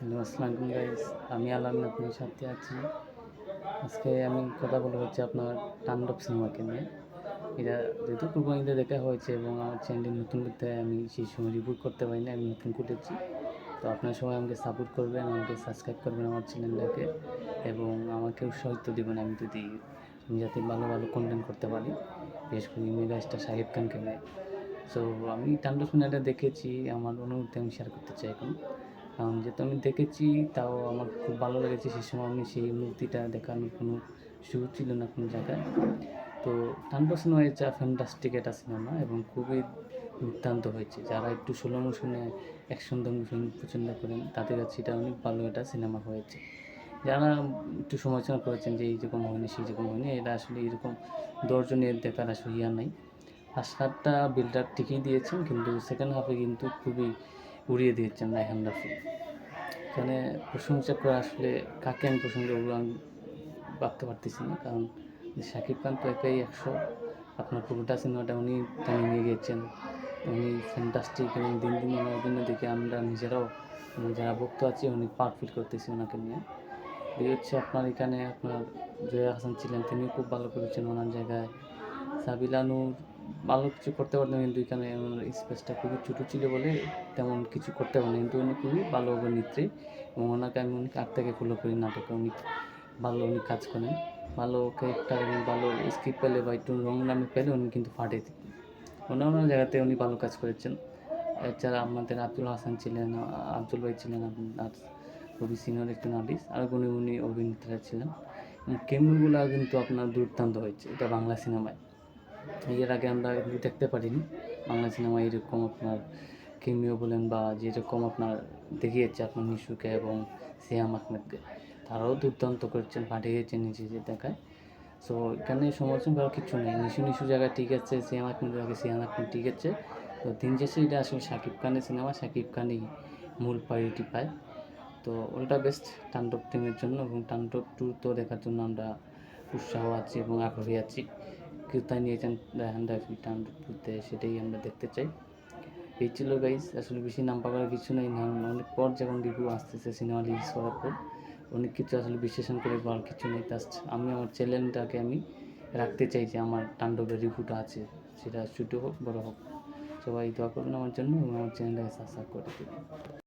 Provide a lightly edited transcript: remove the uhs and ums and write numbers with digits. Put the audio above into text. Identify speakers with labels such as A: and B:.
A: Hello, আসসালামু আলাইকুম guys. আমি আলামিন আপনার সাথে আছি। আজকে আমি কথা বলবো হচ্ছে আপনার তাণ্ডব সিনেমাকে নিয়ে। এটা যেহেতু কুরবানিতে দেখা হয়েছে এবং আমার চ্যানেলটি নতুন করতে আমি সেই সময় রিভিউ করতে পারি না, আমি নতুন করেছি। তো আপনারা সবাই আমাকে সাপোর্ট করবেন, আমাকে সাবস্ক্রাইব করবেন আমার চ্যানেলটাকে এবং আমাকে উৎসাহিত দিবেন আমি যাতে ভালো ভালো কন্টেন্ট করতে পারি, বিশেষ করে মেগাস্টার শাকিব খানকে নিয়ে। সো আমি তাণ্ডব সিনেমাটা দেখেছি, আমার অনুভূতি আমি শেয়ার করতে চাই এখন। কারণ যেহেতু আমি দেখেছি, তাও আমার খুব ভালো লেগেছে। সে সময় আমি সেই অনুভূতিটা দেখানোর কোনো সুযোগ ছিল না কোনো জায়গায়। তো তাণ্ডব সিনেমা ইটস আ ফ্যান্টাস্টিক একটা সিনেমা এবং খুবই দুর্দান্ত হয়েছে। যারা একটু স্লো মোশনে অ্যাকশন ফিল্ম পছন্দ করেন তাদের কাছে এটা অনেক ভালো একটা সিনেমা হয়েছে। যারা একটু সমালোচনা করেছেন যে এইরকম হয়নি সেইরকম হয়নি, এটা আসলে এরকম দর্জনের দেখার আসলে নাই। ফার্স্ট হাফটা বিল্ড আপ ঠিকই দিয়েছেন, কিন্তু সেকেন্ড হাফে কিন্তু খুবই উড়িয়ে দিয়েছেন রায়হান রাফি। এখানে প্রশংসা করা আসলে কাকে আমি প্রশংসা করবো আমি ভাবতে পারতেছি না, কারণ শাকিব খান তো একাই 100। আপনার পুরোটা সিনেমাটা উনি টেনে নিয়ে গিয়েছেন, উনি ফ্যান্টাস্টিক এবং দিন দিন ওনার অভিনয় দেখে আমরা নিজেরাও যারা ভক্ত আছি অনেক পাওয়ার ফিল করতেছি ওনাকে নিয়ে। এই হচ্ছে আপনার এখানে আপনার জয়া হাসান ছিলেন, তিনিও খুব ভালো করেছেন ওনার জায়গায়। সাবিলা নূর ভালো কিছু করতে পারতেন, কিন্তু এখানে ওনার স্পেসটা খুবই ছোটো ছিল বলে তেমন কিছু করতে পারেন, কিন্তু উনি খুবই ভালো অভিনেত্রী এবং ওনাকে আমি অনেক আগ থেকে ফলো করি নাটকে। উনি কাজ করেন, ভালো ক্যারেক্টার এবং ভালো স্ক্রিপ্ট পেলে বা একটু রং নামে পেলে উনি কিন্তু ফাটিয়ে দিতেন। অন্যান্য জায়গাতে উনি ভালো কাজ করেছেন। এছাড়া আমাদের আব্দুল হাসান ছিলেন, আব্দুল ভাই ছিলেন আপনার খুবই সিনিয়র একজন আর্টিস্ট, আর গুণী গুণী অভিনেতারা ছিলেন। কেমিওগুলো কিন্তু আপনার দুর্দান্ত হয়েছে এটা বাংলা সিনেমায়। এর আগে আমরা কিন্তু দেখতে পারিনি বাংলা সিনেমায় এরকম আপনার কেমিও বলেন বা যেরকম আপনার দেখিয়েছে আপনার নিশুকে এবং সিয়াম আহমেদকে, তারাও দুর্দান্ত করেছেন, পাঠিয়েছেন নিজে যে দেখায়। সো এখানে সমালোচনা করার কিছু নেই, নিশু জায়গায় ঠিক আছে, সিয়াম আহমেদের জায়গায় সিয়াম আহমেদ ঠিক আছে। তো দিন শেষে এটা আসলে শাকিব খানের সিনেমা, শাকিব খানই মূল প্রায়োরিটি পায়। তো ওটা বেস্ট তাণ্ডব টিমের জন্য, এবং তাণ্ডব 2 তো দেখার জন্য আমরা উৎসাহ আছি এবং আগ্রহী আছি। কোথায় নিয়েছেন রায়হান রাফি তাণ্ডব 2-তে, সেটাই আমরা দেখতে চাই। এই ছিল গাইস, আসলে বেশি নাম পাওয়ার কিছু নেই, না অনেক পর যখন রিভিউ আসতেছে সিনেমা রিলিজ করার পর অনেক কিছু আসলে বিশ্লেষণ করে বলার কিছু নেই। জাস্ট আমি আমার চ্যানেলটাকে আমি রাখতে চাই যে আমার তাণ্ডবের রিভিউটা আছে, সেটা ছোটো হোক বড় হোক, সবাই দোয়া করবেন আমার জন্য এবং আমার চ্যানেলটাকে সাবস্ক্রাইব করে দেবেন।